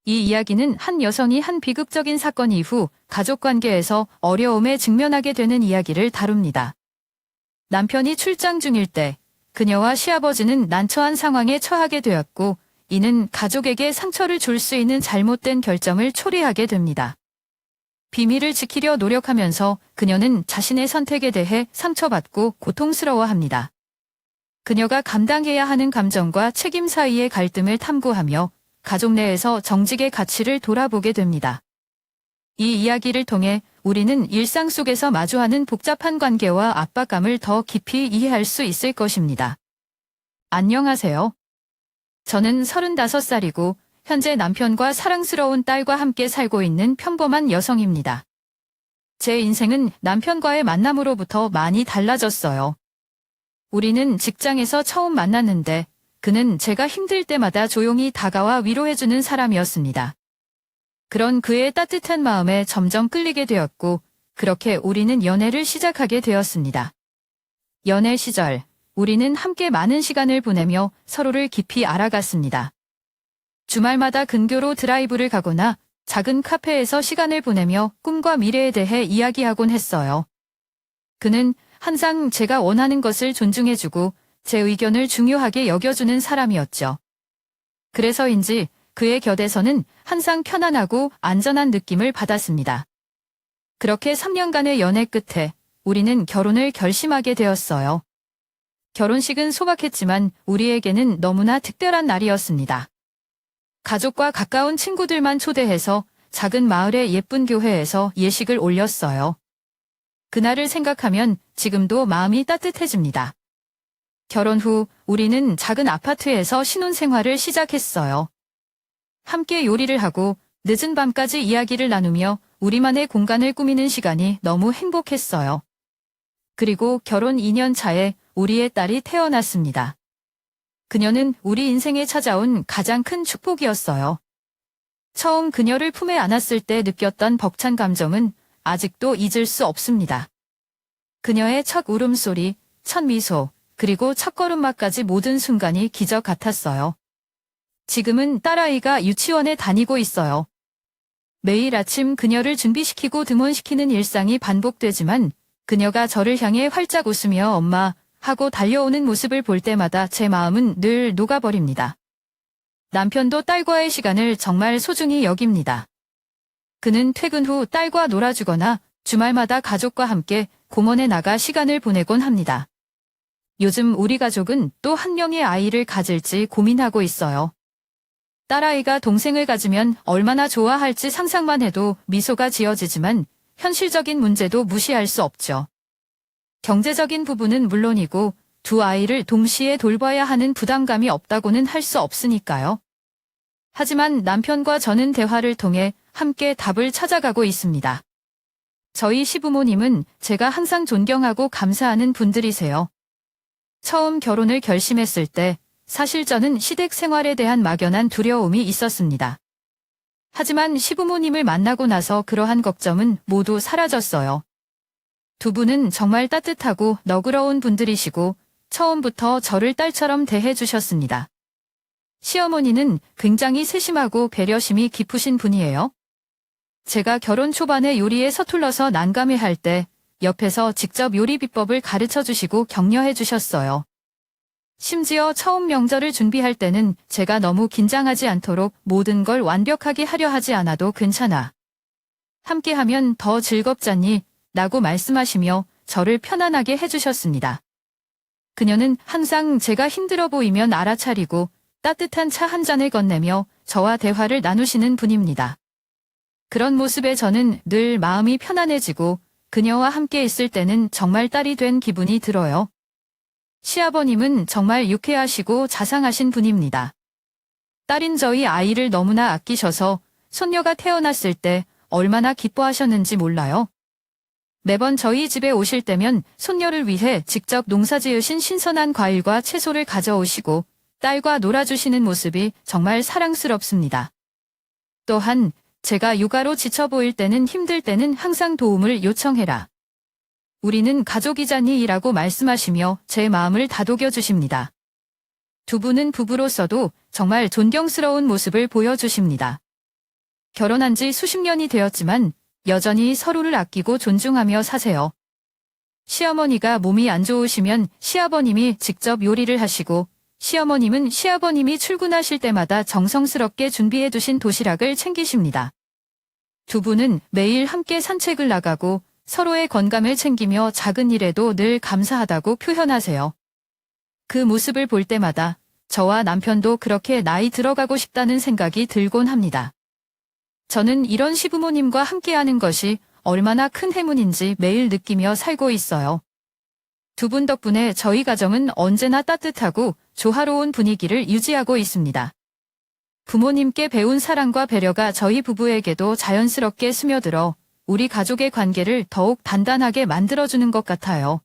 이 이야기는 한 여성이 한 비극적인 사건 이후 가족관계에서 어려움에 직면하게 되는 이야기를 다룹니다. 남편이 출장 중일 때 그녀와 시아버지는 난처한 상황에 처하게 되었고, 이는 가족에게 상처를 줄 수 있는 잘못된 결정을 초래하게 됩니다. 비밀을 지키려 노력하면서 그녀는 자신의 선택에 대해 상처받고 고통스러워합니다. 그녀가 감당해야 하는 감정과 책임 사이의 갈등을 탐구하며 가족 내에서 정직의 가치를 돌아보게 됩니다. 이 이야기를 통해 우리는 일상 속에서 마주하는 복잡한 관계와 압박감을 더 깊이 이해할 수 있을 것입니다. 안녕하세요. 저는 35살이고 현재 남편과 사랑스러운 딸과 함께 살고 있는 평범한 여성입니다. 제 인생은 남편과의 만남으로부터 많이 달라졌어요. 우리는 직장에서 처음 만났는데 그는 제가 힘들 때마다 조용히 다가와 위로해주는 사람이었습니다. 그런 그의 따뜻한 마음에 점점 끌리게 되었고, 그렇게 우리는 연애를 시작하게 되었습니다. 연애 시절, 우리는 함께 많은 시간을 보내며 서로를 깊이 알아갔습니다. 주말마다 근교로 드라이브를 가거나 작은 카페에서 시간을 보내며 꿈과 미래에 대해 이야기하곤 했어요. 그는 항상 제가 원하는 것을 존중해주고 제 의견을 중요하게 여겨주는 사람이었죠. 그래서인지 그의 곁에서는 항상 편안하고 안전한 느낌을 받았습니다. 그렇게 3년간의 연애 끝에 우리는 결혼을 결심하게 되었어요. 결혼식은 소박했지만 우리에게는 너무나 특별한 날이었습니다. 가족과 가까운 친구들만 초대해서 작은 마을의 예쁜 교회에서 예식을 올렸어요. 그날을 생각하면 지금도 마음이 따뜻해집니다. 결혼 후 우리는 작은 아파트에서 신혼생활을 시작했어요. 함께 요리를 하고 늦은 밤까지 이야기를 나누며 우리만의 공간을 꾸미는 시간이 너무 행복했어요. 그리고 결혼 2년 차에 우리의 딸이 태어났습니다. 그녀는 우리 인생에 찾아온 가장 큰 축복이었어요. 처음 그녀를 품에 안았을 때 느꼈던 벅찬 감정은 아직도 잊을 수 없습니다. 그녀의 첫 울음소리, 첫 미소, 그리고 첫걸음마까지 모든 순간이 기적 같았어요. 지금은 딸아이가 유치원에 다니고 있어요. 매일 아침 그녀를 준비시키고 등원시키는 일상이 반복되지만 그녀가 저를 향해 활짝 웃으며 엄마 하고 달려오는 모습을 볼 때마다 제 마음은 늘 녹아버립니다. 남편도 딸과의 시간을 정말 소중히 여깁니다. 그는 퇴근 후 딸과 놀아주거나 주말마다 가족과 함께 공원에 나가 시간을 보내곤 합니다. 요즘 우리 가족은 또 한 명의 아이를 가질지 고민하고 있어요. 딸아이가 동생을 가지면 얼마나 좋아할지 상상만 해도 미소가 지어지지만 현실적인 문제도 무시할 수 없죠. 경제적인 부분은 물론이고 두 아이를 동시에 돌봐야 하는 부담감이 없다고는 할 수 없으니까요. 하지만 남편과 저는 대화를 통해 함께 답을 찾아가고 있습니다. 저희 시부모님은 제가 항상 존경하고 감사하는 분들이세요. 처음 결혼을 결심했을 때 사실 저는 시댁 생활에 대한 막연한 두려움이 있었습니다. 하지만 시부모님을 만나고 나서 그러한 걱정은 모두 사라졌어요. 두 분은 정말 따뜻하고 너그러운 분들이시고 처음부터 저를 딸처럼 대해주셨습니다. 시어머니는 굉장히 세심하고 배려심이 깊으신 분이에요. 제가 결혼 초반에 요리에 서툴러서 난감해할 때 옆에서 직접 요리 비법을 가르쳐 주시고 격려해 주셨어요. 심지어 처음 명절을 준비할 때는 제가 너무 긴장하지 않도록 모든 걸 완벽하게 하려 하지 않아도 괜찮아. 함께하면 더 즐겁잖니? 라고 말씀하시며 저를 편안하게 해주셨습니다. 그녀는 항상 제가 힘들어 보이면 알아차리고 따뜻한 차 한 잔을 건네며 저와 대화를 나누시는 분입니다. 그런 모습에 저는 늘 마음이 편안해지고 그녀와 함께 있을 때는 정말 딸이 된 기분이 들어요. 시아버님은 정말 유쾌하시고 자상하신 분입니다. 딸인 저희 아이를 너무나 아끼셔서 손녀가 태어났을 때 얼마나 기뻐하셨는지 몰라요. 매번 저희 집에 오실 때면 손녀를 위해 직접 농사지으신 신선한 과일과 채소를 가져오시고 딸과 놀아주시는 모습이 정말 사랑스럽습니다. 또한 제가 육아로 지쳐 보일 때는 힘들 때는 항상 도움을 요청해라. 우리는 가족이잖니 라고 말씀하시며 제 마음을 다독여 주십니다. 두 분은 부부로서도 정말 존경스러운 모습을 보여주십니다. 결혼한 지 수십 년이 되었지만 여전히 서로를 아끼고 존중하며 사세요. 시어머니가 몸이 안 좋으시면 시아버님이 직접 요리를 하시고 시어머님은 시아버님이 출근하실 때마다 정성스럽게 준비해 두신 도시락을 챙기십니다. 두 분은 매일 함께 산책을 나가고 서로의 건강을 챙기며 작은 일에도 늘 감사하다고 표현하세요. 그 모습을 볼 때마다 저와 남편도 그렇게 나이 들어가고 싶다는 생각이 들곤 합니다. 저는 이런 시부모님과 함께하는 것이 얼마나 큰 행운인지 매일 느끼며 살고 있어요. 두 분 덕분에 저희 가정은 언제나 따뜻하고 조화로운 분위기를 유지하고 있습니다. 부모님께 배운 사랑과 배려가 저희 부부에게도 자연스럽게 스며들어 우리 가족의 관계를 더욱 단단하게 만들어주는 것 같아요.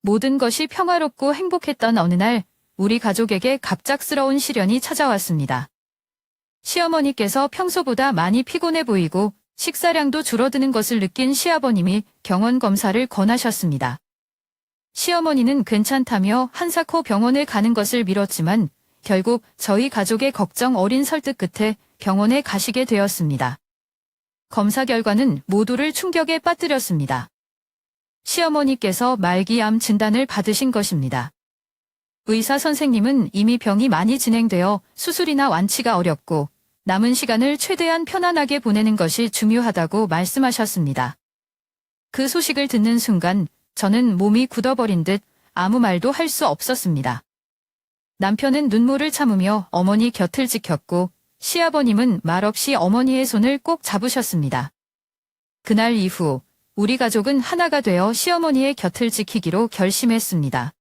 모든 것이 평화롭고 행복했던 어느 날 우리 가족에게 갑작스러운 시련이 찾아왔습니다. 시어머니께서 평소보다 많이 피곤해 보이고 식사량도 줄어드는 것을 느낀 시아버님이 병원 검사를 권하셨습니다. 시어머니는 괜찮다며 한사코 병원에 가는 것을 미뤘지만 결국 저희 가족의 걱정 어린 설득 끝에 병원에 가시게 되었습니다. 검사 결과는 모두를 충격에 빠뜨렸습니다. 시어머니께서 말기암 진단을 받으신 것입니다. 의사 선생님은 이미 병이 많이 진행되어 수술이나 완치가 어렵고 남은 시간을 최대한 편안하게 보내는 것이 중요하다고 말씀하셨습니다. 그 소식을 듣는 순간 저는 몸이 굳어버린 듯 아무 말도 할 수 없었습니다. 남편은 눈물을 참으며 어머니 곁을 지켰고 시아버님은 말없이 어머니의 손을 꼭 잡으셨습니다. 그날 이후 우리 가족은 하나가 되어 시어머니의 곁을 지키기로 결심했습니다.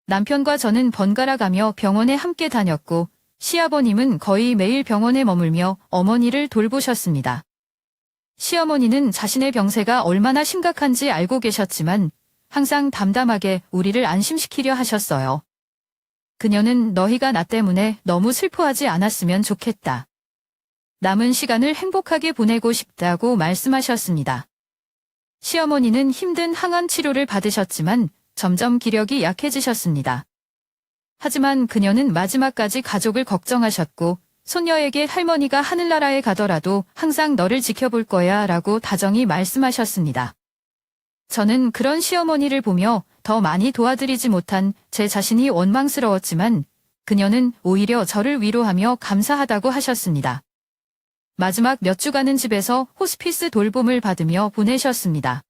남편과 저는 번갈아 가며 병원에 함께 다녔고 시아버님은 거의 매일 병원에 머물며 어머니를 돌보셨습니다. 시어머니는 자신의 병세가 얼마나 심각한지 알고 계셨지만 항상 담담하게 우리를 안심시키려 하셨어요. 그녀는 너희가 나 때문에 너무 슬퍼하지 않았으면 좋겠다. 남은 시간을 행복하게 보내고 싶다고 말씀하셨습니다. 시어머니는 힘든 항암 치료를 받으셨지만 점점 기력이 약해지셨습니다. 하지만 그녀는 마지막까지 가족을 걱정하셨고 손녀에게 할머니가 하늘나라에 가더라도 항상 너를 지켜볼 거야 라고 다정히 말씀하셨습니다. 저는 그런 시어머니를 보며 더 많이 도와드리지 못한 제 자신이 원망스러웠지만 그녀는 오히려 저를 위로하며 감사하다고 하셨습니다. 마지막 몇 주간은 집에서 호스피스 돌봄을 받으며 보내셨습니다.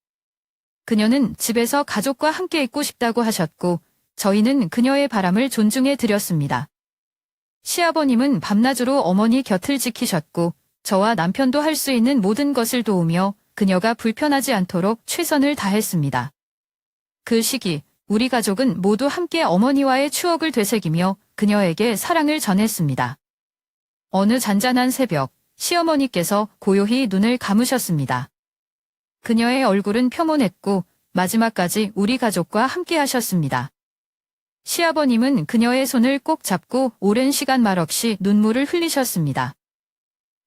그녀는 집에서 가족과 함께 있고 싶다고 하셨고 저희는 그녀의 바람을 존중해 드렸습니다. 시아버님은 밤낮으로 어머니 곁을 지키셨고 저와 남편도 할 수 있는 모든 것을 도우며 그녀가 불편하지 않도록 최선을 다했습니다. 그 시기 우리 가족은 모두 함께 어머니와의 추억을 되새기며 그녀에게 사랑을 전했습니다. 어느 잔잔한 새벽 시어머니께서 고요히 눈을 감으셨습니다. 그녀의 얼굴은 평온했고 마지막까지 우리 가족과 함께 하셨습니다. 시아버님은 그녀의 손을 꼭 잡고 오랜 시간 말없이 눈물을 흘리셨습니다.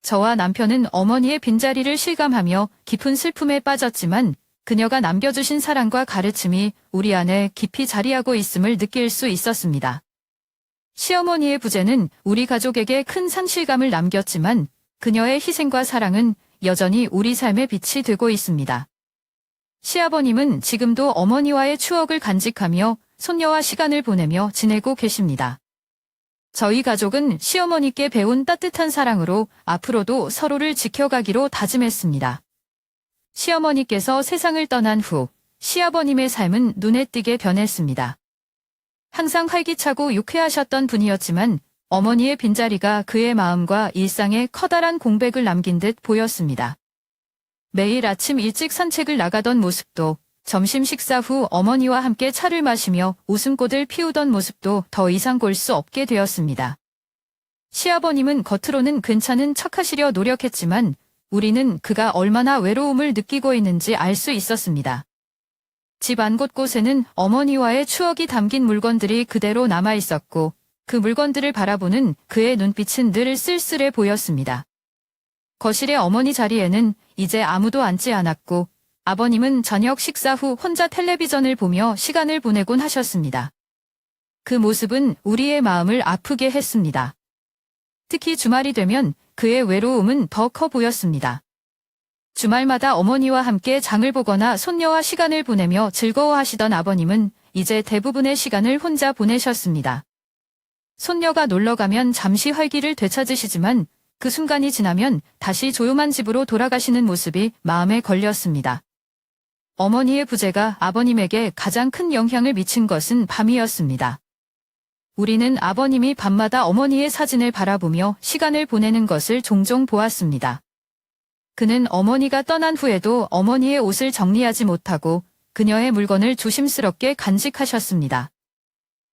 저와 남편은 어머니의 빈자리를 실감하며 깊은 슬픔에 빠졌지만 그녀가 남겨주신 사랑과 가르침이 우리 안에 깊이 자리하고 있음을 느낄 수 있었습니다. 시어머니의 부재는 우리 가족에게 큰 상실감을 남겼지만 그녀의 희생과 사랑은 여전히 우리 삶의 빛이 되고 있습니다. 시아버님은 지금도 어머니와의 추억을 간직하며 손녀와 시간을 보내며 지내고 계십니다. 저희 가족은 시어머니께 배운 따뜻한 사랑으로 앞으로도 서로를 지켜가기로 다짐했습니다. 시어머니께서 세상을 떠난 후 시아버님의 삶은 눈에 띄게 변했습니다. 항상 활기차고 유쾌하셨던 분이었지만 어머니의 빈자리가 그의 마음과 일상에 커다란 공백을 남긴 듯 보였습니다. 매일 아침 일찍 산책을 나가던 모습도 점심 식사 후 어머니와 함께 차를 마시며 웃음꽃을 피우던 모습도 더 이상 볼 수 없게 되었습니다. 시아버님은 겉으로는 괜찮은 척하시려 노력했지만 우리는 그가 얼마나 외로움을 느끼고 있는지 알 수 있었습니다. 집 안 곳곳에는 어머니와의 추억이 담긴 물건들이 그대로 남아 있었고 그 물건들을 바라보는 그의 눈빛은 늘 쓸쓸해 보였습니다. 거실의 어머니 자리에는 이제 아무도 앉지 않았고 아버님은 저녁 식사 후 혼자 텔레비전을 보며 시간을 보내곤 하셨습니다. 그 모습은 우리의 마음을 아프게 했습니다. 특히 주말이 되면 그의 외로움은 더 커 보였습니다. 주말마다 어머니와 함께 장을 보거나 손녀와 시간을 보내며 즐거워하시던 아버님은 이제 대부분의 시간을 혼자 보내셨습니다. 손녀가 놀러가면 잠시 활기를 되찾으시지만 그 순간이 지나면 다시 조용한 집으로 돌아가시는 모습이 마음에 걸렸습니다. 어머니의 부재가 아버님에게 가장 큰 영향을 미친 것은 밤이었습니다. 우리는 아버님이 밤마다 어머니의 사진을 바라보며 시간을 보내는 것을 종종 보았습니다. 그는 어머니가 떠난 후에도 어머니의 옷을 정리하지 못하고 그녀의 물건을 조심스럽게 간직하셨습니다.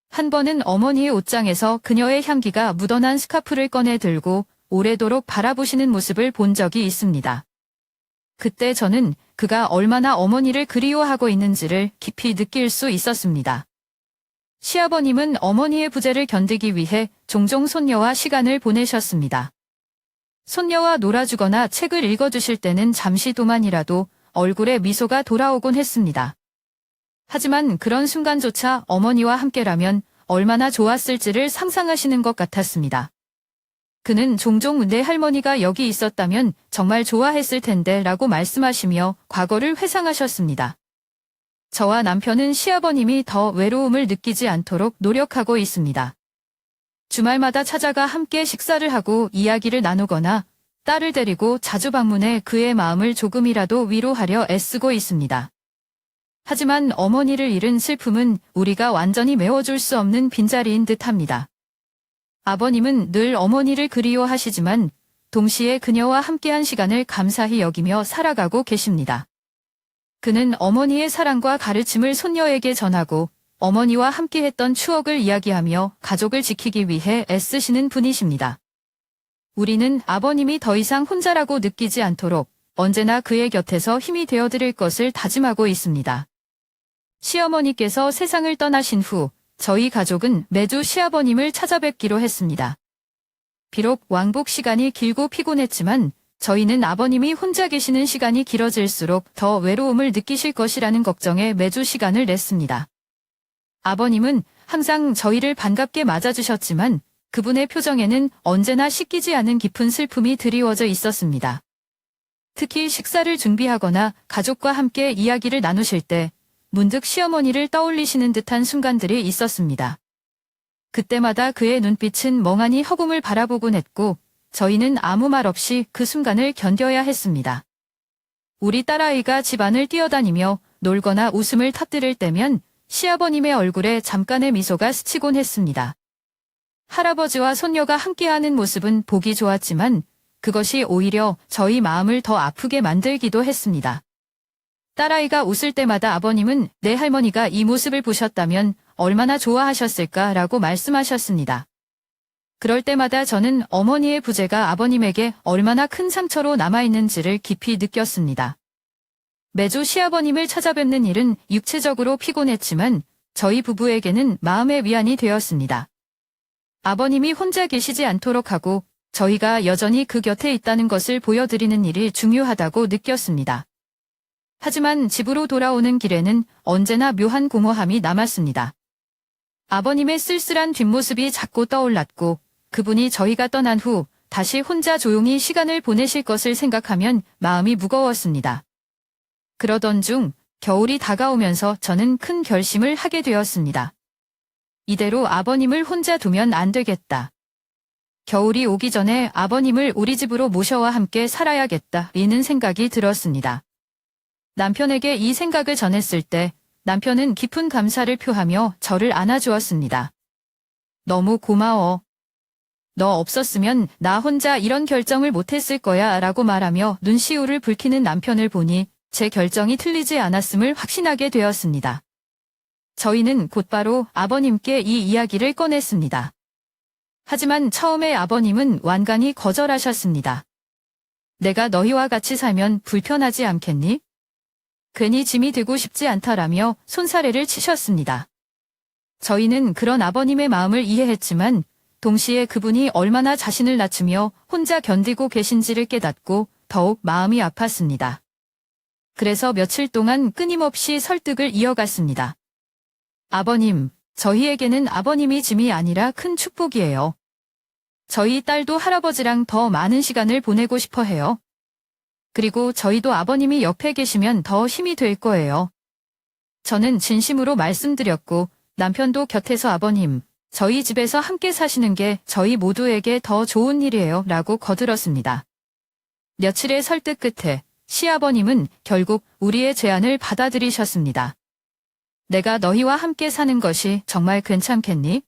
한 번은 어머니의 옷장에서 그녀의 향기가 묻어난 스카프를 꺼내 들고 오래도록 바라보시는 모습을 본 적이 있습니다. 그때 저는 그가 얼마나 어머니를 그리워하고 있는지를 깊이 느낄 수 있었습니다. 시아버님은 어머니의 부재를 견디기 위해 종종 손녀와 시간을 보내셨습니다. 손녀와 놀아주거나 책을 읽어주실 때는 잠시 동안이라도 얼굴에 미소가 돌아오곤 했습니다. 하지만 그런 순간조차 어머니와 함께라면 얼마나 좋았을지를 상상하시는 것 같았습니다. 그는 종종 내 할머니가 여기 있었다면 정말 좋아했을 텐데 라고 말씀하시며 과거를 회상하셨습니다. 저와 남편은 시아버님이 더 외로움을 느끼지 않도록 노력하고 있습니다. 주말마다 찾아가 함께 식사를 하고 이야기를 나누거나 딸을 데리고 자주 방문해 그의 마음을 조금이라도 위로하려 애쓰고 있습니다. 하지만 어머니를 잃은 슬픔은 우리가 완전히 메워줄 수 없는 빈자리인 듯합니다. 아버님은 늘 어머니를 그리워하시지만 동시에 그녀와 함께한 시간을 감사히 여기며 살아가고 계십니다. 그는 어머니의 사랑과 가르침을 손녀에게 전하고 어머니와 함께했던 추억을 이야기하며 가족을 지키기 위해 애쓰시는 분이십니다. 우리는 아버님이 더 이상 혼자라고 느끼지 않도록 언제나 그의 곁에서 힘이 되어드릴 것을 다짐하고 있습니다. 시어머니께서 세상을 떠나신 후 저희 가족은 매주 시아버님을 찾아뵙기로 했습니다. 비록 왕복 시간이 길고 피곤했지만 저희는 아버님이 혼자 계시는 시간이 길어질수록 더 외로움을 느끼실 것이라는 걱정에 매주 시간을 냈습니다. 아버님은 항상 저희를 반갑게 맞아주셨지만 그분의 표정에는 언제나 씻기지 않은 깊은 슬픔이 드리워져 있었습니다. 특히 식사를 준비하거나 가족과 함께 이야기를 나누실 때 문득 시어머니를 떠올리시는 듯한 순간들이 있었습니다. 그때마다 그의 눈빛은 멍하니 허공을 바라보곤 했고 저희는 아무 말 없이 그 순간을 견뎌야 했습니다. 우리 딸아이가 집안을 뛰어다니며 놀거나 웃음을 터뜨릴 때면 시아버님의 얼굴에 잠깐의 미소가 스치곤 했습니다. 할아버지와 손녀가 함께하는 모습은 보기 좋았지만 그것이 오히려 저희 마음을 더 아프게 만들기도 했습니다. 딸아이가 웃을 때마다 아버님은 내 할머니가 이 모습을 보셨다면 얼마나 좋아하셨을까라고 말씀하셨습니다. 그럴 때마다 저는 어머니의 부재가 아버님에게 얼마나 큰 상처로 남아있는지를 깊이 느꼈습니다. 매주 시아버님을 찾아뵙는 일은 육체적으로 피곤했지만 저희 부부에게는 마음의 위안이 되었습니다. 아버님이 혼자 계시지 않도록 하고 저희가 여전히 그 곁에 있다는 것을 보여드리는 일이 중요하다고 느꼈습니다. 하지만 집으로 돌아오는 길에는 언제나 묘한 공허함이 남았습니다. 아버님의 쓸쓸한 뒷모습이 자꾸 떠올랐고 그분이 저희가 떠난 후 다시 혼자 조용히 시간을 보내실 것을 생각하면 마음이 무거웠습니다. 그러던 중 겨울이 다가오면서 저는 큰 결심을 하게 되었습니다. 이대로 아버님을 혼자 두면 안 되겠다. 겨울이 오기 전에 아버님을 우리 집으로 모셔와 함께 살아야겠다는 생각이 들었습니다. 남편에게 이 생각을 전했을 때 남편은 깊은 감사를 표하며 저를 안아주었습니다. 너무 고마워. 너 없었으면 나 혼자 이런 결정을 못했을 거야 라고 말하며 눈시울을 붉히는 남편을 보니 제 결정이 틀리지 않았음을 확신하게 되었습니다. 저희는 곧바로 아버님께 이 이야기를 꺼냈습니다. 하지만 처음에 아버님은 완간히 거절하셨습니다. 내가 너희와 같이 살면 불편하지 않겠니? 괜히 짐이 되고 싶지 않다라며 손사래를 치셨습니다. 저희는 그런 아버님의 마음을 이해했지만 동시에 그분이 얼마나 자신을 낮추며 혼자 견디고 계신지를 깨닫고 더욱 마음이 아팠습니다. 그래서 며칠 동안 끊임없이 설득을 이어갔습니다. 아버님, 저희에게는 아버님이 짐이 아니라 큰 축복이에요. 저희 딸도 할아버지랑 더 많은 시간을 보내고 싶어 해요. 그리고 저희도 아버님이 옆에 계시면 더 힘이 될 거예요. 저는 진심으로 말씀드렸고 남편도 곁에서 아버님, 저희 집에서 함께 사시는 게 저희 모두에게 더 좋은 일이에요 라고 거들었습니다. 며칠의 설득 끝에 시아버님은 결국 우리의 제안을 받아들이셨습니다. 내가 너희와 함께 사는 것이 정말 괜찮겠니?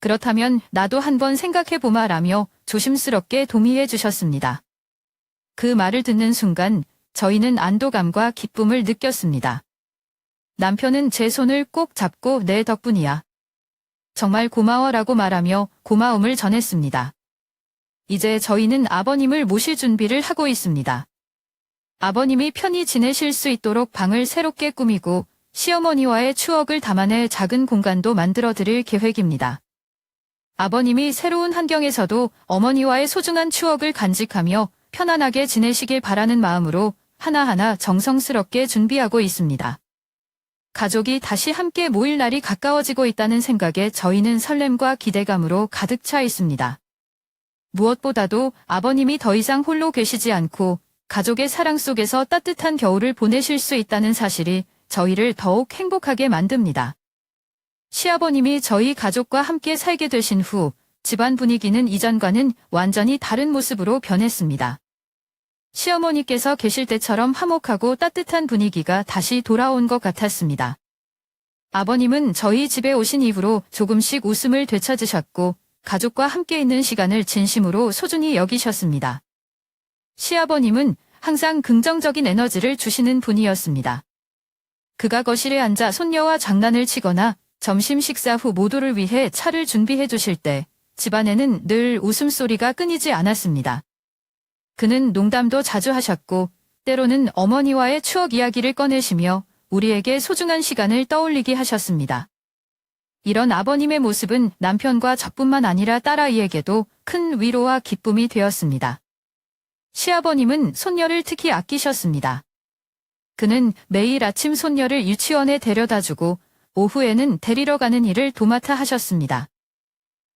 그렇다면 나도 한번 생각해보마라며 조심스럽게 동의해 주셨습니다. 그 말을 듣는 순간 저희는 안도감과 기쁨을 느꼈습니다. 남편은 제 손을 꼭 잡고 내 덕분이야. 정말 고마워라고 말하며 고마움을 전했습니다. 이제 저희는 아버님을 모실 준비를 하고 있습니다. 아버님이 편히 지내실 수 있도록 방을 새롭게 꾸미고 시어머니와의 추억을 담아낼 작은 공간도 만들어 드릴 계획입니다. 아버님이 새로운 환경에서도 어머니와의 소중한 추억을 간직하며 편안하게 지내시길 바라는 마음으로 하나하나 정성스럽게 준비하고 있습니다. 가족이 다시 함께 모일 날이 가까워지고 있다는 생각에 저희는 설렘과 기대감으로 가득 차 있습니다. 무엇보다도 아버님이 더 이상 홀로 계시지 않고 가족의 사랑 속에서 따뜻한 겨울을 보내실 수 있다는 사실이 저희를 더욱 행복하게 만듭니다. 시아버님이 저희 가족과 함께 살게 되신 후 집안 분위기는 이전과는 완전히 다른 모습으로 변했습니다. 시어머니께서 계실 때처럼 화목하고 따뜻한 분위기가 다시 돌아온 것 같았습니다. 아버님은 저희 집에 오신 이후로 조금씩 웃음을 되찾으셨고 가족과 함께 있는 시간을 진심으로 소중히 여기셨습니다. 시아버님은 항상 긍정적인 에너지를 주시는 분이었습니다. 그가 거실에 앉아 손녀와 장난을 치거나 점심 식사 후 모두를 위해 차를 준비해 주실 때 집안에는 늘 웃음소리가 끊이지 않았습니다. 그는 농담도 자주 하셨고 때로는 어머니와의 추억 이야기를 꺼내시며 우리에게 소중한 시간을 떠올리게 하셨습니다. 이런 아버님의 모습은 남편과 저뿐만 아니라 딸아이에게도 큰 위로와 기쁨이 되었습니다. 시아버님은 손녀를 특히 아끼셨습니다. 그는 매일 아침 손녀를 유치원에 데려다주고 오후에는 데리러 가는 일을 도맡아 하셨습니다.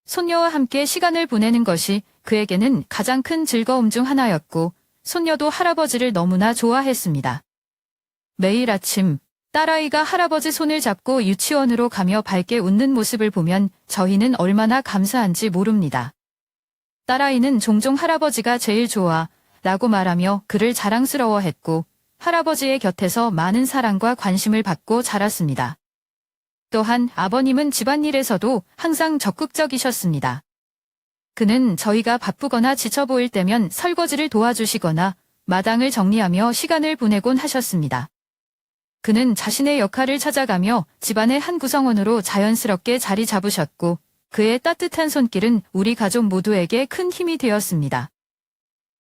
손녀와 함께 시간을 보내는 것이 그에게는 가장 큰 즐거움 중 하나였고 손녀도 할아버지를 너무나 좋아했습니다. 매일 아침 딸아이가 할아버지 손을 잡고 유치원으로 가며 밝게 웃는 모습을 보면 저희는 얼마나 감사한지 모릅니다. 딸아이는 종종 할아버지가 제일 좋아 라고 말하며 그를 자랑스러워했고 할아버지의 곁에서 많은 사랑과 관심을 받고 자랐습니다. 또한 아버님은 집안일에서도 항상 적극적이셨습니다. 그는 저희가 바쁘거나 지쳐 보일 때면 설거지를 도와주시거나 마당을 정리하며 시간을 보내곤 하셨습니다. 그는 자신의 역할을 찾아가며 집안의 한 구성원으로 자연스럽게 자리 잡으셨고 그의 따뜻한 손길은 우리 가족 모두에게 큰 힘이 되었습니다.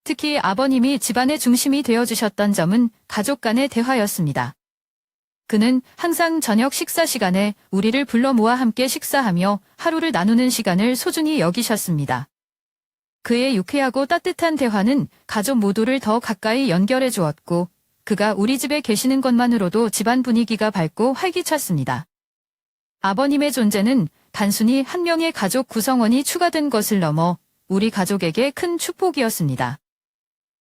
특히 아버님이 집안의 중심이 되어주셨던 점은 가족 간의 대화였습니다. 그는 항상 저녁 식사 시간에 우리를 불러 모아 함께 식사하며 하루를 나누는 시간을 소중히 여기셨습니다. 그의 유쾌하고 따뜻한 대화는 가족 모두를 더 가까이 연결해 주었고 그가 우리 집에 계시는 것만으로도 집안 분위기가 밝고 활기찼습니다. 아버님의 존재는 단순히 한 명의 가족 구성원이 추가된 것을 넘어 우리 가족에게 큰 축복이었습니다.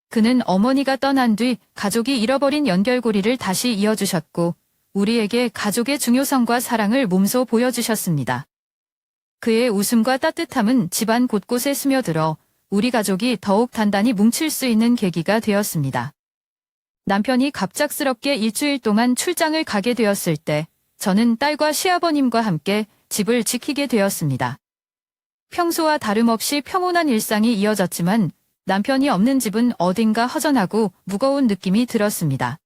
그는 어머니가 떠난 뒤 가족이 잃어버린 연결고리를 다시 이어주셨고 우리에게 가족의 중요성과 사랑을 몸소 보여주셨습니다. 그의 웃음과 따뜻함은 집안 곳곳에 스며들어 우리 가족이 더욱 단단히 뭉칠 수 있는 계기가 되었습니다. 남편이 갑작스럽게 일주일 동안 출장을 가게 되었을 때 저는 딸과 시아버님과 함께 집을 지키게 되었습니다. 평소와 다름없이 평온한 일상이 이어졌지만 남편이 없는 집은 어딘가 허전하고 무거운 느낌이 들었습니다.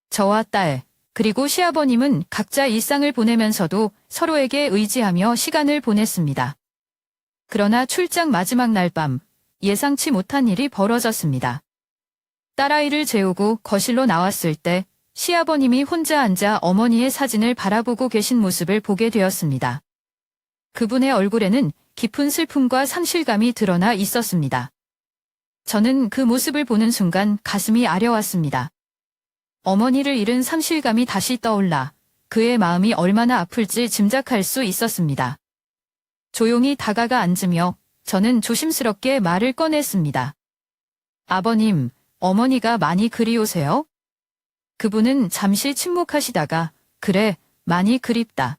저와 딸, 그리고 시아버님은 각자 일상을 보내면서도 서로에게 의지하며 시간을 보냈습니다. 그러나 출장 마지막 날 밤, 예상치 못한 일이 벌어졌습니다. 딸아이를 재우고 거실로 나왔을 때 시아버님이 혼자 앉아 어머니의 사진을 바라보고 계신 모습을 보게 되었습니다. 그분의 얼굴에는 깊은 슬픔과 상실감이 드러나 있었습니다. 저는 그 모습을 보는 순간 가슴이 아려왔습니다. 어머니를 잃은 상실감이 다시 떠올라 그의 마음이 얼마나 아플지 짐작할 수 있었습니다. 조용히 다가가 앉으며 저는 조심스럽게 말을 꺼냈습니다. 아버님, 어머니가 많이 그리우세요? 그분은 잠시 침묵하시다가 그래, 많이 그립다.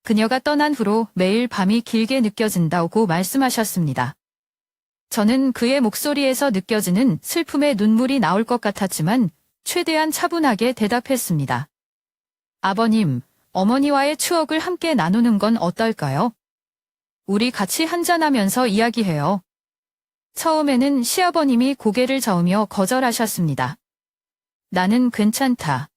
그녀가 떠난 후로 매일 밤이 길게 느껴진다고 말씀하셨습니다. 저는 그의 목소리에서 느껴지는 슬픔의 눈물이 나올 것 같았지만 최대한 차분하게 대답했습니다. 아버님, 어머니와의 추억을 함께 나누는 건 어떨까요? 우리 같이 한잔하면서 이야기해요. 처음에는 시아버님이 고개를 저으며 거절하셨습니다. 나는 괜찮다.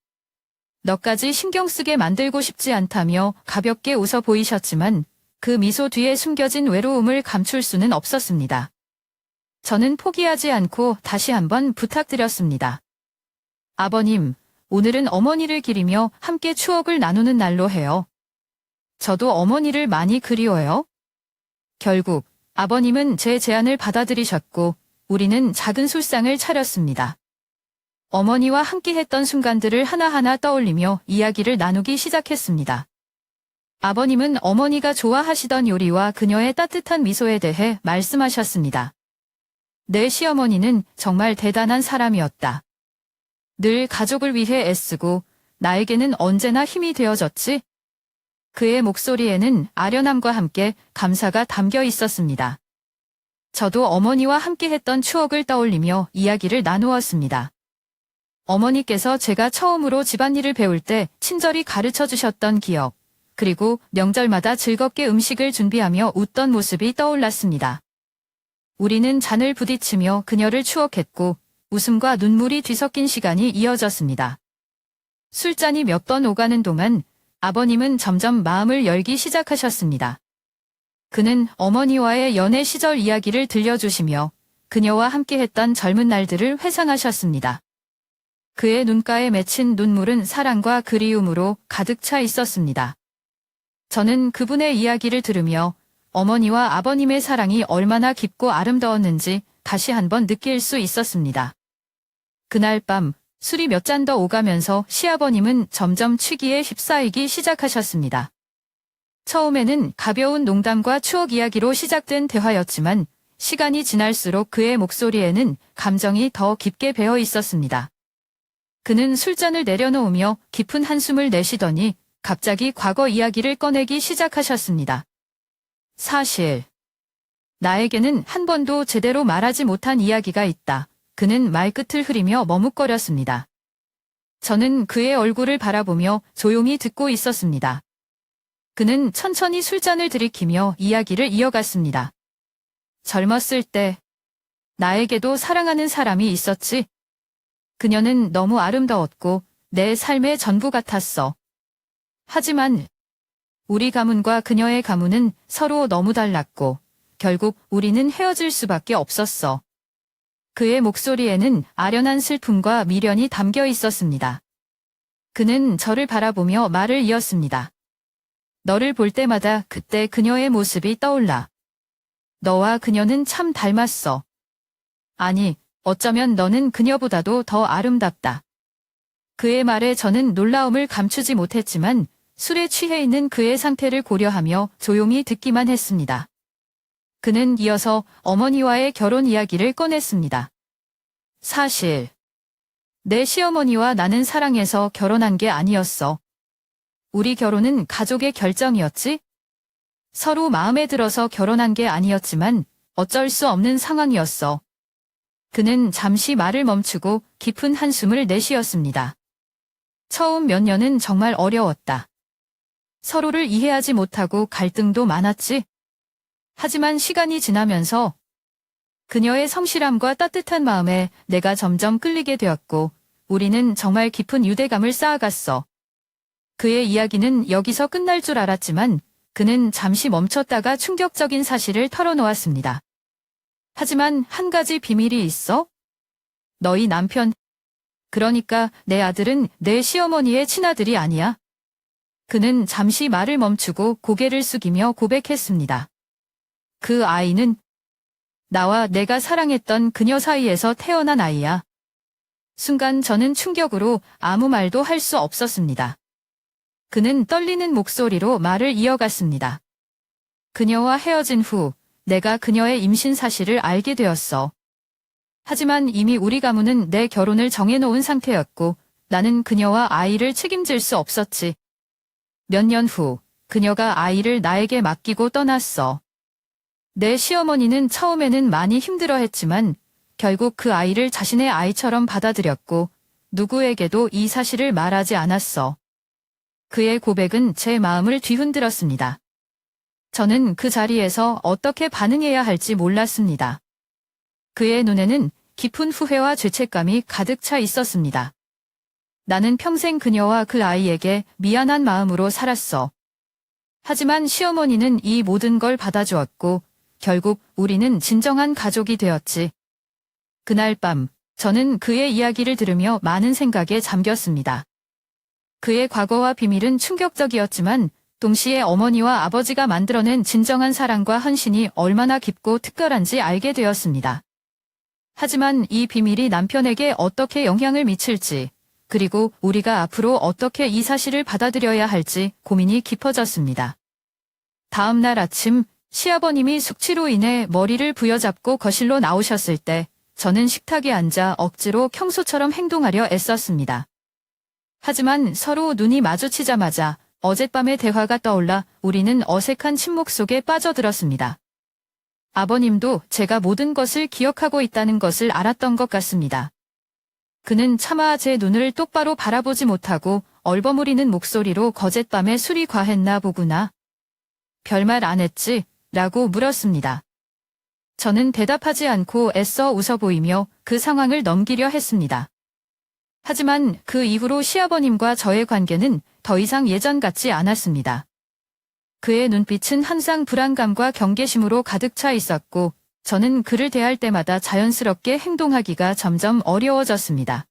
너까지 신경 쓰게 만들고 싶지 않다며 가볍게 웃어 보이셨지만 그 미소 뒤에 숨겨진 외로움을 감출 수는 없었습니다. 저는 포기하지 않고 다시 한번 부탁드렸습니다. 아버님, 오늘은 어머니를 기리며 함께 추억을 나누는 날로 해요. 저도 어머니를 많이 그리워요. 결국 아버님은 제 제안을 받아들이셨고 우리는 작은 술상을 차렸습니다. 어머니와 함께했던 순간들을 하나하나 떠올리며 이야기를 나누기 시작했습니다. 아버님은 어머니가 좋아하시던 요리와 그녀의 따뜻한 미소에 대해 말씀하셨습니다. 내 시어머니는 정말 대단한 사람이었다. 늘 가족을 위해 애쓰고 나에게는 언제나 힘이 되어줬지. 그의 목소리에는 아련함과 함께 감사가 담겨 있었습니다. 저도 어머니와 함께했던 추억을 떠올리며 이야기를 나누었습니다. 어머니께서 제가 처음으로 집안일을 배울 때 친절히 가르쳐 주셨던 기억, 그리고 명절마다 즐겁게 음식을 준비하며 웃던 모습이 떠올랐습니다. 우리는 잔을 부딪히며 그녀를 추억했고 웃음과 눈물이 뒤섞인 시간이 이어졌습니다. 술잔이 몇 번 오가는 동안 아버님은 점점 마음을 열기 시작하셨습니다. 그는 어머니와의 연애 시절 이야기를 들려주시며 그녀와 함께했던 젊은 날들을 회상하셨습니다. 그의 눈가에 맺힌 눈물은 사랑과 그리움으로 가득 차 있었습니다. 저는 그분의 이야기를 들으며 어머니와 아버님의 사랑이 얼마나 깊고 아름다웠는지 다시 한번 느낄 수 있었습니다. 그날 밤 술이 몇 잔 더 오가면서 시아버님은 점점 취기에 휩싸이기 시작하셨습니다. 처음에는 가벼운 농담과 추억 이야기로 시작된 대화였지만 시간이 지날수록 그의 목소리에는 감정이 더 깊게 배어 있었습니다. 그는 술잔을 내려놓으며 깊은 한숨을 내쉬더니 갑자기 과거 이야기를 꺼내기 시작하셨습니다. 사실 나에게는 한 번도 제대로 말하지 못한 이야기가 있다. 그는 말끝을 흐리며 머뭇거렸습니다. 저는 그의 얼굴을 바라보며 조용히 듣고 있었습니다. 그는 천천히 술잔을 들이키며 이야기를 이어갔습니다. 젊었을 때 나에게도 사랑하는 사람이 있었지. 그녀는 너무 아름다웠고 내 삶의 전부 같았어. 하지만 우리 가문과 그녀의 가문은 서로 너무 달랐고 결국 우리는 헤어질 수밖에 없었어. 그의 목소리에는 아련한 슬픔과 미련이 담겨 있었습니다. 그는 저를 바라보며 말을 이었습니다. 너를 볼 때마다 그때 그녀의 모습이 떠올라. 너와 그녀는 참 닮았어. 아니, 어쩌면 너는 그녀보다도 더 아름답다. 그의 말에 저는 놀라움을 감추지 못했지만 술에 취해 있는 그의 상태를 고려하며 조용히 듣기만 했습니다. 그는 이어서 어머니와의 결혼 이야기를 꺼냈습니다. 사실 내 시어머니와 나는 사랑해서 결혼한 게 아니었어. 우리 결혼은 가족의 결정이었지? 서로 마음에 들어서 결혼한 게 아니었지만 어쩔 수 없는 상황이었어. 그는 잠시 말을 멈추고 깊은 한숨을 내쉬었습니다. 처음 몇 년은 정말 어려웠다. 서로를 이해하지 못하고 갈등도 많았지. 하지만 시간이 지나면서 그녀의 성실함과 따뜻한 마음에 내가 점점 끌리게 되었고 우리는 정말 깊은 유대감을 쌓아갔어. 그의 이야기는 여기서 끝날 줄 알았지만 그는 잠시 멈췄다가 충격적인 사실을 털어놓았습니다. 하지만 한 가지 비밀이 있어? 너희 남편, 그러니까 내 아들은 내 시어머니의 친아들이 아니야. 그는 잠시 말을 멈추고 고개를 숙이며 고백했습니다. 그 아이는 나와 내가 사랑했던 그녀 사이에서 태어난 아이야. 순간 저는 충격으로 아무 말도 할 수 없었습니다. 그는 떨리는 목소리로 말을 이어갔습니다. 그녀와 헤어진 후 내가 그녀의 임신 사실을 알게 되었어. 하지만 이미 우리 가문은 내 결혼을 정해놓은 상태였고 나는 그녀와 아이를 책임질 수 없었지. 몇 년 후 그녀가 아이를 나에게 맡기고 떠났어. 내 시어머니는 처음에는 많이 힘들어했지만 결국 그 아이를 자신의 아이처럼 받아들였고 누구에게도 이 사실을 말하지 않았어. 그의 고백은 제 마음을 뒤흔들었습니다. 저는 그 자리에서 어떻게 반응해야 할지 몰랐습니다. 그의 눈에는 깊은 후회와 죄책감이 가득 차 있었습니다. 나는 평생 그녀와 그 아이에게 미안한 마음으로 살았어. 하지만 시어머니는 이 모든 걸 받아주었고 결국 우리는 진정한 가족이 되었지. 그날 밤 저는 그의 이야기를 들으며 많은 생각에 잠겼습니다. 그의 과거와 비밀은 충격적이었지만 동시에 어머니와 아버지가 만들어낸 진정한 사랑과 헌신이 얼마나 깊고 특별한지 알게 되었습니다. 하지만 이 비밀이 남편에게 어떻게 영향을 미칠지, 그리고 우리가 앞으로 어떻게 이 사실을 받아들여야 할지 고민이 깊어졌습니다. 다음 날 아침 시아버님이 숙취로 인해 머리를 부여잡고 거실로 나오셨을 때 저는 식탁에 앉아 억지로 평소처럼 행동하려 애썼습니다. 하지만 서로 눈이 마주치자마자 어젯밤의 대화가 떠올라 우리는 어색한 침묵 속에 빠져들었습니다. 아버님도 제가 모든 것을 기억하고 있다는 것을 알았던 것 같습니다. 그는 차마 제 눈을 똑바로 바라보지 못하고 얼버무리는 목소리로 거젯밤에 술이 과했나 보구나. 별말 안 했지? 라고 물었습니다. 저는 대답하지 않고 애써 웃어 보이며 그 상황을 넘기려 했습니다. 하지만 그 이후로 시아버님과 저의 관계는 더 이상 예전 같지 않았습니다. 그의 눈빛은 항상 불안감과 경계심으로 가득 차 있었고 저는 그를 대할 때마다 자연스럽게 행동하기가 점점 어려워졌습니다.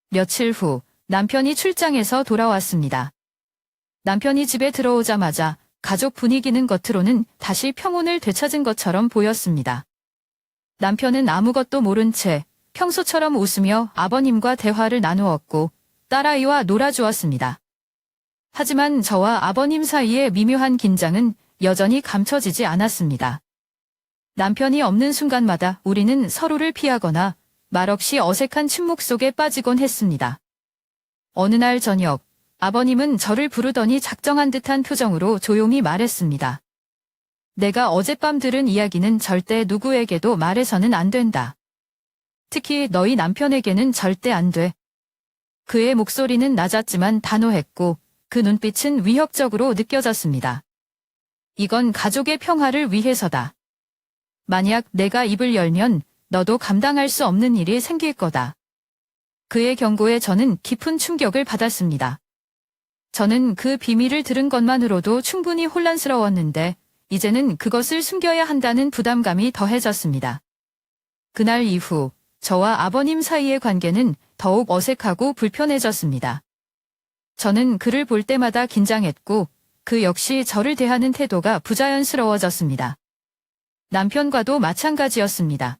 며칠 후 남편이 출장에서 돌아왔습니다. 남편이 집에 들어오자마자 가족 분위기는 겉으로는 다시 평온을 되찾은 것처럼 보였습니다. 남편은 아무것도 모른 채 평소처럼 웃으며 아버님과 대화를 나누었고 딸아이와 놀아주었습니다. 하지만 저와 아버님 사이의 미묘한 긴장은 여전히 감춰지지 않았습니다. 남편이 없는 순간마다 우리는 서로를 피하거나 말없이 어색한 침묵 속에 빠지곤 했습니다. 어느 날 저녁, 아버님은 저를 부르더니 작정한 듯한 표정으로 조용히 말했습니다. 내가 어젯밤 들은 이야기는 절대 누구에게도 말해서는 안 된다. 특히 너희 남편에게는 절대 안 돼. 그의 목소리는 낮았지만 단호했고 그 눈빛은 위협적으로 느껴졌습니다. 이건 가족의 평화를 위해서다. 만약 내가 입을 열면 너도 감당할 수 없는 일이 생길 거다. 그의 경고에 저는 깊은 충격을 받았습니다. 저는 그 비밀을 들은 것만으로도 충분히 혼란스러웠는데 이제는 그것을 숨겨야 한다는 부담감이 더해졌습니다. 그날 이후 저와 아버님 사이의 관계는 더욱 어색하고 불편해졌습니다. 저는 그를 볼 때마다 긴장했고 그 역시 저를 대하는 태도가 부자연스러워졌습니다. 남편과도 마찬가지였습니다.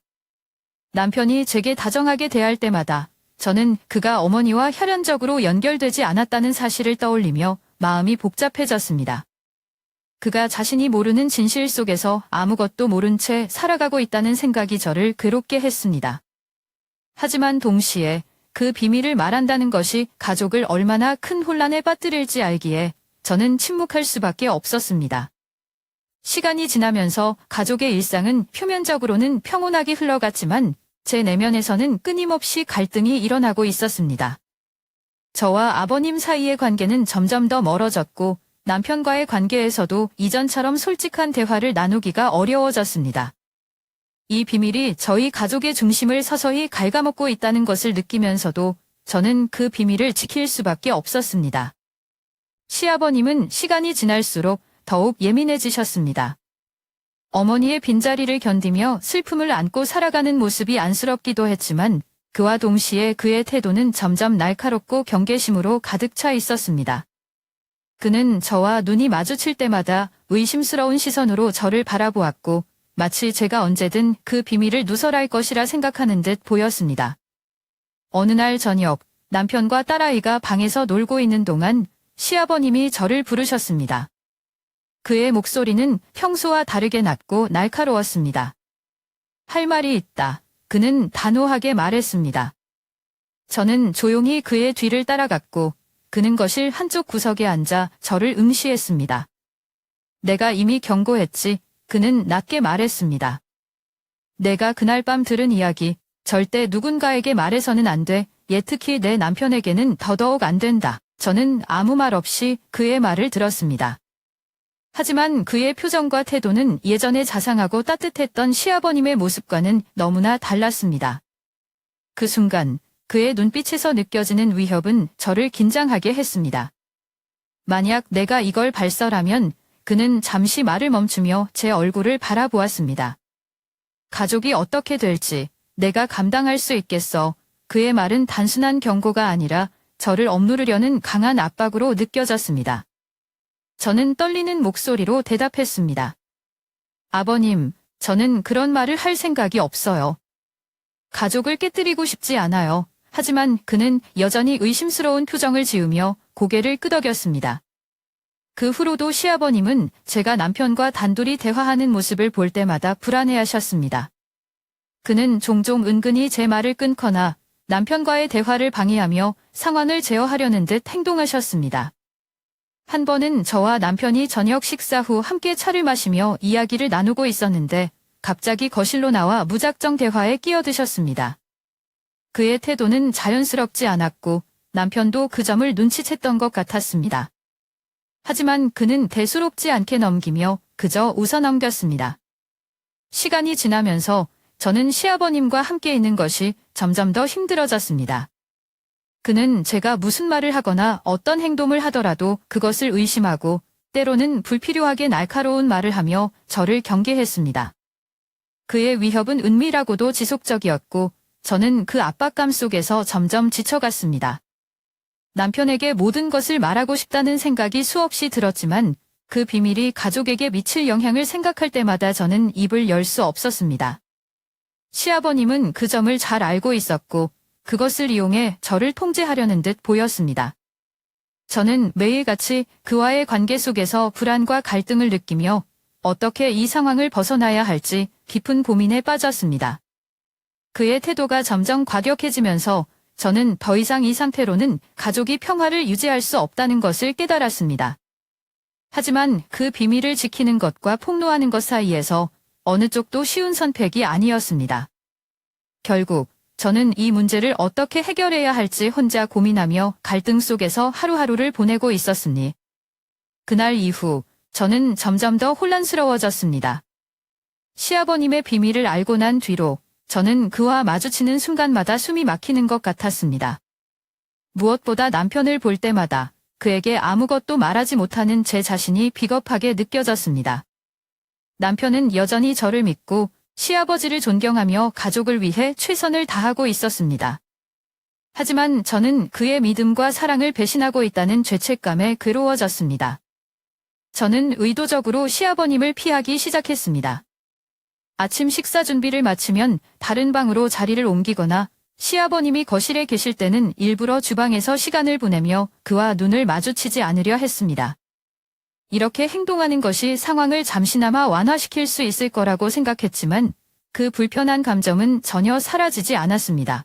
남편이 제게 다정하게 대할 때마다 저는 그가 어머니와 혈연적으로 연결되지 않았다는 사실을 떠올리며 마음이 복잡해졌습니다. 그가 자신이 모르는 진실 속에서 아무것도 모른 채 살아가고 있다는 생각이 저를 괴롭게 했습니다. 하지만 동시에 그 비밀을 말한다는 것이 가족을 얼마나 큰 혼란에 빠뜨릴지 알기에 저는 침묵할 수밖에 없었습니다. 시간이 지나면서 가족의 일상은 표면적으로는 평온하게 흘러갔지만 제 내면에서는 끊임없이 갈등이 일어나고 있었습니다. 저와 아버님 사이의 관계는 점점 더 멀어졌고 남편과의 관계에서도 이전처럼 솔직한 대화를 나누기가 어려워졌습니다. 이 비밀이 저희 가족의 중심을 서서히 갉아먹고 있다는 것을 느끼면서도 저는 그 비밀을 지킬 수밖에 없었습니다. 시아버님은 시간이 지날수록 더욱 예민해지셨습니다. 어머니의 빈자리를 견디며 슬픔을 안고 살아가는 모습이 안쓰럽기도 했지만 그와 동시에 그의 태도는 점점 날카롭고 경계심으로 가득 차 있었습니다. 그는 저와 눈이 마주칠 때마다 의심스러운 시선으로 저를 바라보았고 마치 제가 언제든 그 비밀을 누설할 것이라 생각하는 듯 보였습니다. 어느 날 저녁 남편과 딸아이가 방에서 놀고 있는 동안 시아버님이 저를 부르셨습니다. 그의 목소리는 평소와 다르게 낮고 날카로웠습니다. 할 말이 있다. 그는 단호하게 말했습니다. 저는 조용히 그의 뒤를 따라갔고 그는 거실 한쪽 구석에 앉아 저를 응시했습니다. 내가 이미 경고했지. 그는 낮게 말했습니다. 내가 그날 밤 들은 이야기, 절대 누군가에게 말해서는 안 돼. 특히 내 남편에게는 더더욱 안 된다. 저는 아무 말 없이 그의 말을 들었습니다. 하지만 그의 표정과 태도는 예전에 자상하고 따뜻했던 시아버님의 모습과는 너무나 달랐습니다. 그 순간 그의 눈빛에서 느껴지는 위협은 저를 긴장하게 했습니다. 만약 내가 이걸 발설하면 그는 잠시 말을 멈추며 제 얼굴을 바라보았습니다. 가족이 어떻게 될지 내가 감당할 수 있겠어. 그의 말은 단순한 경고가 아니라 저를 억누르려는 강한 압박으로 느껴졌습니다. 저는 떨리는 목소리로 대답했습니다. 아버님, 저는 그런 말을 할 생각이 없어요. 가족을 깨뜨리고 싶지 않아요. 하지만 그는 여전히 의심스러운 표정을 지으며 고개를 끄덕였습니다. 그 후로도 시아버님은 제가 남편과 단둘이 대화하는 모습을 볼 때마다 불안해하셨습니다. 그는 종종 은근히 제 말을 끊거나 남편과의 대화를 방해하며 상황을 제어하려는 듯 행동하셨습니다. 한 번은 저와 남편이 저녁 식사 후 함께 차를 마시며 이야기를 나누고 있었는데 갑자기 거실로 나와 무작정 대화에 끼어드셨습니다. 그의 태도는 자연스럽지 않았고 남편도 그 점을 눈치챘던 것 같았습니다. 하지만 그는 대수롭지 않게 넘기며 그저 웃어넘겼습니다. 시간이 지나면서 저는 시아버님과 함께 있는 것이 점점 더 힘들어졌습니다. 그는 제가 무슨 말을 하거나 어떤 행동을 하더라도 그것을 의심하고 때로는 불필요하게 날카로운 말을 하며 저를 경계했습니다. 그의 위협은 은밀하고도 지속적이었고 저는 그 압박감 속에서 점점 지쳐갔습니다. 남편에게 모든 것을 말하고 싶다는 생각이 수없이 들었지만 그 비밀이 가족에게 미칠 영향을 생각할 때마다 저는 입을 열 수 없었습니다. 시아버님은 그 점을 잘 알고 있었고 그것을 이용해 저를 통제하려는 듯 보였습니다. 저는 매일같이 그와의 관계 속에서 불안과 갈등을 느끼며 어떻게 이 상황을 벗어나야 할지 깊은 고민에 빠졌습니다. 그의 태도가 점점 과격해지면서 저는 더 이상 이 상태로는 가족이 평화를 유지할 수 없다는 것을 깨달았습니다. 하지만 그 비밀을 지키는 것과 폭로하는 것 사이에서 어느 쪽도 쉬운 선택이 아니었습니다. 결국 저는 이 문제를 어떻게 해결해야 할지 혼자 고민하며 갈등 속에서 하루하루를 보내고 있었으니 그날 이후 저는 점점 더 혼란스러워졌습니다. 시아버님의 비밀을 알고 난 뒤로 저는 그와 마주치는 순간마다 숨이 막히는 것 같았습니다. 무엇보다 남편을 볼 때마다 그에게 아무것도 말하지 못하는 제 자신이 비겁하게 느껴졌습니다. 남편은 여전히 저를 믿고 시아버지를 존경하며 가족을 위해 최선을 다하고 있었습니다. 하지만 저는 그의 믿음과 사랑을 배신하고 있다는 죄책감에 괴로워졌습니다. 저는 의도적으로 시아버님을 피하기 시작했습니다. 아침 식사 준비를 마치면 다른 방으로 자리를 옮기거나 시아버님이 거실에 계실 때는 일부러 주방에서 시간을 보내며 그와 눈을 마주치지 않으려 했습니다. 이렇게 행동하는 것이 상황을 잠시나마 완화시킬 수 있을 거라고 생각했지만 그 불편한 감정은 전혀 사라지지 않았습니다.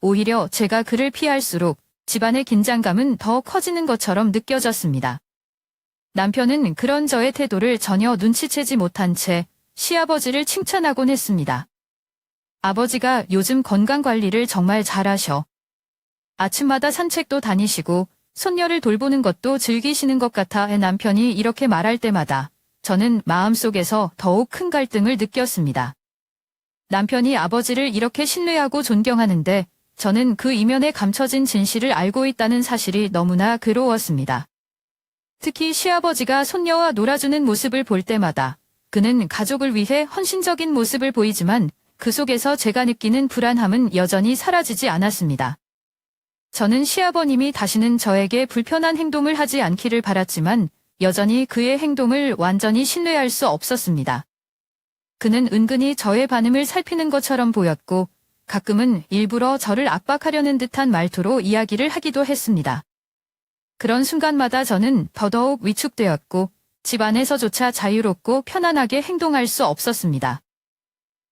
오히려 제가 그를 피할수록 집안의 긴장감은 더 커지는 것처럼 느껴졌습니다. 남편은 그런 저의 태도를 전혀 눈치채지 못한 채 시아버지를 칭찬하곤 했습니다. 아버지가 요즘 건강관리를 정말 잘하셔. 아침마다 산책도 다니시고 손녀를 돌보는 것도 즐기시는 것 같아. 남편이 이렇게 말할 때마다 저는 마음속에서 더욱 큰 갈등을 느꼈습니다. 남편이 아버지를 이렇게 신뢰하고 존경하는데 저는 그 이면에 감춰진 진실을 알고 있다는 사실이 너무나 괴로웠습니다. 특히 시아버지가 손녀와 놀아주는 모습을 볼 때마다 그는 가족을 위해 헌신적인 모습을 보이지만 그 속에서 제가 느끼는 불안함은 여전히 사라지지 않았습니다. 저는 시아버님이 다시는 저에게 불편한 행동을 하지 않기를 바랐지만 여전히 그의 행동을 완전히 신뢰할 수 없었습니다. 그는 은근히 저의 반응을 살피는 것처럼 보였고 가끔은 일부러 저를 압박하려는 듯한 말투로 이야기를 하기도 했습니다. 그런 순간마다 저는 더더욱 위축되었고 집 안에서조차 자유롭고 편안하게 행동할 수 없었습니다.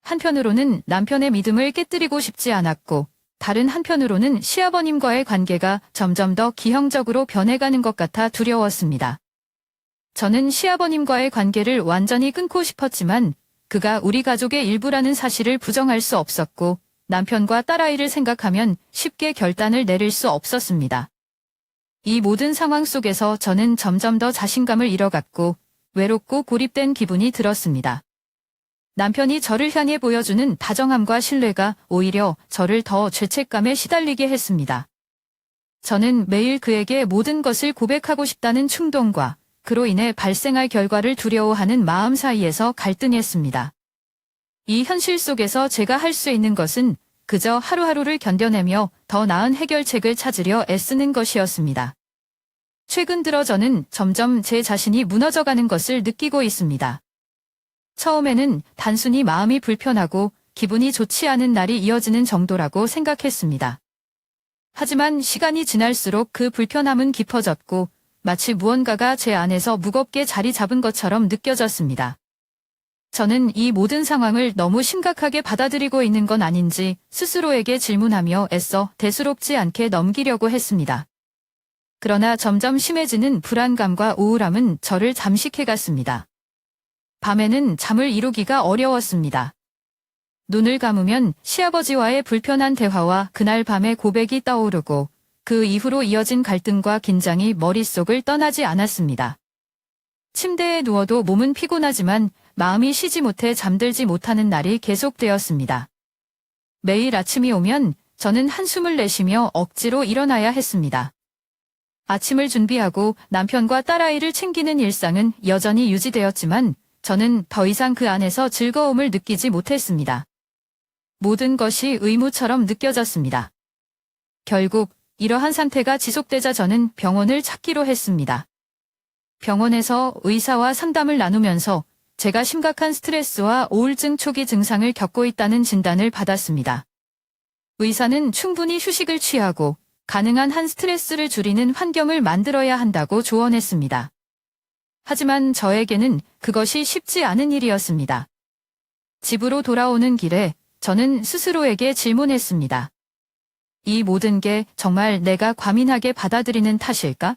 한편으로는 남편의 믿음을 깨뜨리고 싶지 않았고, 다른 한편으로는 시아버님과의 관계가 점점 더 기형적으로 변해가는 것 같아 두려웠습니다. 저는 시아버님과의 관계를 완전히 끊고 싶었지만 그가 우리 가족의 일부라는 사실을 부정할 수 없었고 남편과 딸아이를 생각하면 쉽게 결단을 내릴 수 없었습니다. 이 모든 상황 속에서 저는 점점 더 자신감을 잃어갔고 외롭고 고립된 기분이 들었습니다. 남편이 저를 향해 보여주는 다정함과 신뢰가 오히려 저를 더 죄책감에 시달리게 했습니다. 저는 매일 그에게 모든 것을 고백하고 싶다는 충동과 그로 인해 발생할 결과를 두려워하는 마음 사이에서 갈등했습니다. 이 현실 속에서 제가 할 수 있는 것은 그저 하루하루를 견뎌내며 더 나은 해결책을 찾으려 애쓰는 것이었습니다. 최근 들어 저는 점점 제 자신이 무너져가는 것을 느끼고 있습니다. 처음에는 단순히 마음이 불편하고 기분이 좋지 않은 날이 이어지는 정도라고 생각했습니다. 하지만 시간이 지날수록 그 불편함은 깊어졌고 마치 무언가가 제 안에서 무겁게 자리 잡은 것처럼 느껴졌습니다. 저는 이 모든 상황을 너무 심각하게 받아들이고 있는 건 아닌지 스스로에게 질문하며 애써 대수롭지 않게 넘기려고 했습니다. 그러나 점점 심해지는 불안감과 우울함은 저를 잠식해갔습니다. 밤에는 잠을 이루기가 어려웠습니다. 눈을 감으면 시아버지와의 불편한 대화와 그날 밤의 고백이 떠오르고 그 이후로 이어진 갈등과 긴장이 머릿속을 떠나지 않았습니다. 침대에 누워도 몸은 피곤하지만 마음이 쉬지 못해 잠들지 못하는 날이 계속되었습니다. 매일 아침이 오면 저는 한숨을 내쉬며 억지로 일어나야 했습니다. 아침을 준비하고 남편과 딸아이를 챙기는 일상은 여전히 유지되었지만 저는 더 이상 그 안에서 즐거움을 느끼지 못했습니다. 모든 것이 의무처럼 느껴졌습니다. 결국 이러한 상태가 지속되자 저는 병원을 찾기로 했습니다. 병원에서 의사와 상담을 나누면서 제가 심각한 스트레스와 우울증 초기 증상을 겪고 있다는 진단을 받았습니다. 의사는 충분히 휴식을 취하고 가능한 한 스트레스를 줄이는 환경을 만들어야 한다고 조언했습니다. 하지만 저에게는 그것이 쉽지 않은 일이었습니다. 집으로 돌아오는 길에 저는 스스로에게 질문했습니다. 이 모든 게 정말 내가 과민하게 받아들이는 탓일까?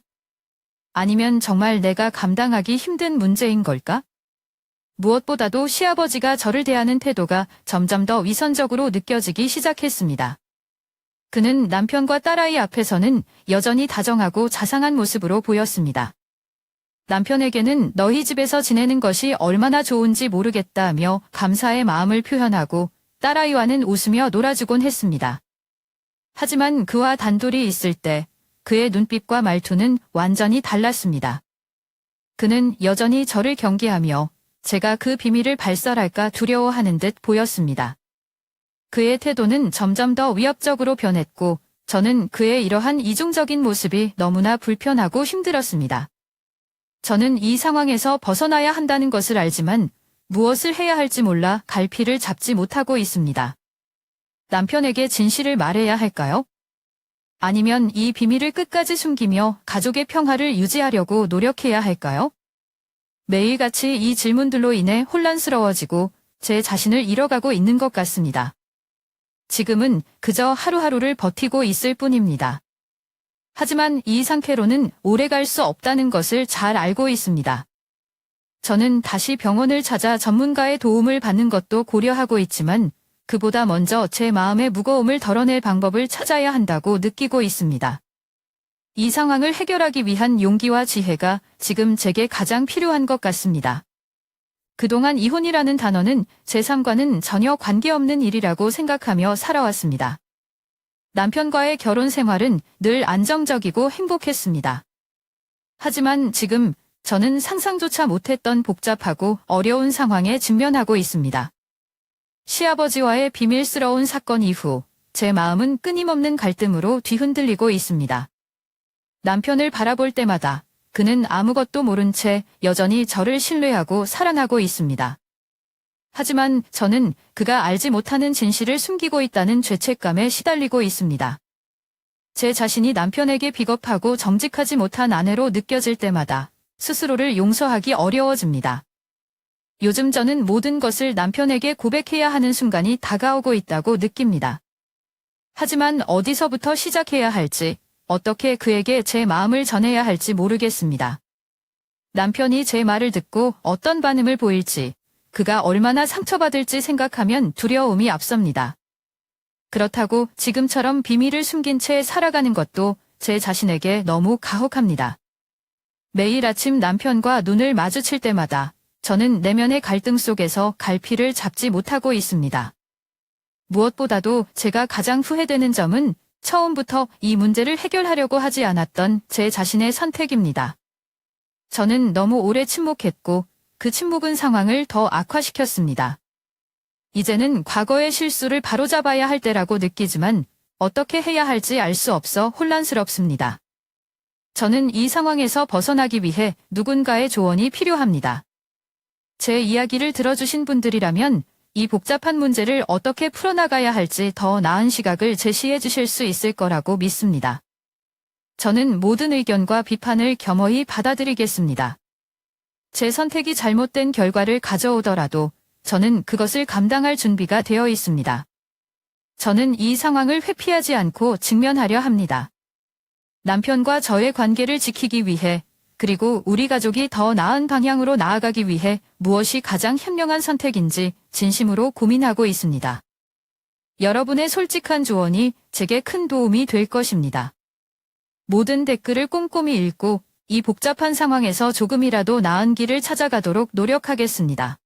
아니면 정말 내가 감당하기 힘든 문제인 걸까? 무엇보다도 시아버지가 저를 대하는 태도가 점점 더 위선적으로 느껴지기 시작했습니다. 그는 남편과 딸아이 앞에서는 여전히 다정하고 자상한 모습으로 보였습니다. 남편에게는 너희 집에서 지내는 것이 얼마나 좋은지 모르겠다며 감사의 마음을 표현하고 딸아이와는 웃으며 놀아주곤 했습니다. 하지만 그와 단둘이 있을 때 그의 눈빛과 말투는 완전히 달랐습니다. 그는 여전히 저를 경계하며 제가 그 비밀을 발설할까 두려워하는 듯 보였습니다. 그의 태도는 점점 더 위협적으로 변했고 저는 그의 이러한 이중적인 모습이 너무나 불편하고 힘들었습니다. 저는 이 상황에서 벗어나야 한다는 것을 알지만 무엇을 해야 할지 몰라 갈피를 잡지 못하고 있습니다. 남편에게 진실을 말해야 할까요? 아니면 이 비밀을 끝까지 숨기며 가족의 평화를 유지하려고 노력해야 할까요? 매일같이 이 질문들로 인해 혼란스러워지고 제 자신을 잃어가고 있는 것 같습니다. 지금은 그저 하루하루를 버티고 있을 뿐입니다. 하지만 이 상태로는 오래 갈 수 없다는 것을 잘 알고 있습니다. 저는 다시 병원을 찾아 전문가의 도움을 받는 것도 고려하고 있지만 그보다 먼저 제 마음의 무거움을 덜어낼 방법을 찾아야 한다고 느끼고 있습니다. 이 상황을 해결하기 위한 용기와 지혜가 지금 제게 가장 필요한 것 같습니다. 그동안 이혼이라는 단어는 제 삶과는 전혀 관계없는 일이라고 생각하며 살아왔습니다. 남편과의 결혼 생활은 늘 안정적이고 행복했습니다. 하지만 지금 저는 상상조차 못했던 복잡하고 어려운 상황에 직면하고 있습니다. 시아버지와의 비밀스러운 사건 이후 제 마음은 끊임없는 갈등으로 뒤흔들리고 있습니다. 남편을 바라볼 때마다 그는 아무것도 모른 채 여전히 저를 신뢰하고 사랑하고 있습니다. 하지만 저는 그가 알지 못하는 진실을 숨기고 있다는 죄책감에 시달리고 있습니다. 제 자신이 남편에게 비겁하고 정직하지 못한 아내로 느껴질 때마다 스스로를 용서하기 어려워집니다. 요즘 저는 모든 것을 남편에게 고백해야 하는 순간이 다가오고 있다고 느낍니다. 하지만 어디서부터 시작해야 할지, 어떻게 그에게 제 마음을 전해야 할지 모르겠습니다. 남편이 제 말을 듣고 어떤 반응을 보일지, 그가 얼마나 상처받을지 생각하면 두려움이 앞섭니다. 그렇다고 지금처럼 비밀을 숨긴 채 살아가는 것도 제 자신에게 너무 가혹합니다. 매일 아침 남편과 눈을 마주칠 때마다 저는 내면의 갈등 속에서 갈피를 잡지 못하고 있습니다. 무엇보다도 제가 가장 후회되는 점은 처음부터 이 문제를 해결하려고 하지 않았던 제 자신의 선택입니다. 저는 너무 오래 침묵했고 그 침묵은 상황을 더 악화시켰습니다. 이제는 과거의 실수를 바로잡아야 할 때라고 느끼지만 어떻게 해야 할지 알 수 없어 혼란스럽습니다. 저는 이 상황에서 벗어나기 위해 누군가의 조언이 필요합니다. 제 이야기를 들어주신 분들이라면 이 복잡한 문제를 어떻게 풀어나가야 할지 더 나은 시각을 제시해 주실 수 있을 거라고 믿습니다. 저는 모든 의견과 비판을 겸허히 받아들이겠습니다. 제 선택이 잘못된 결과를 가져오더라도 저는 그것을 감당할 준비가 되어 있습니다. 저는 이 상황을 회피하지 않고 직면하려 합니다. 남편과 저의 관계를 지키기 위해, 그리고 우리 가족이 더 나은 방향으로 나아가기 위해 무엇이 가장 현명한 선택인지 진심으로 고민하고 있습니다. 여러분의 솔직한 조언이 제게 큰 도움이 될 것입니다. 모든 댓글을 꼼꼼히 읽고 이 복잡한 상황에서 조금이라도 나은 길을 찾아가도록 노력하겠습니다.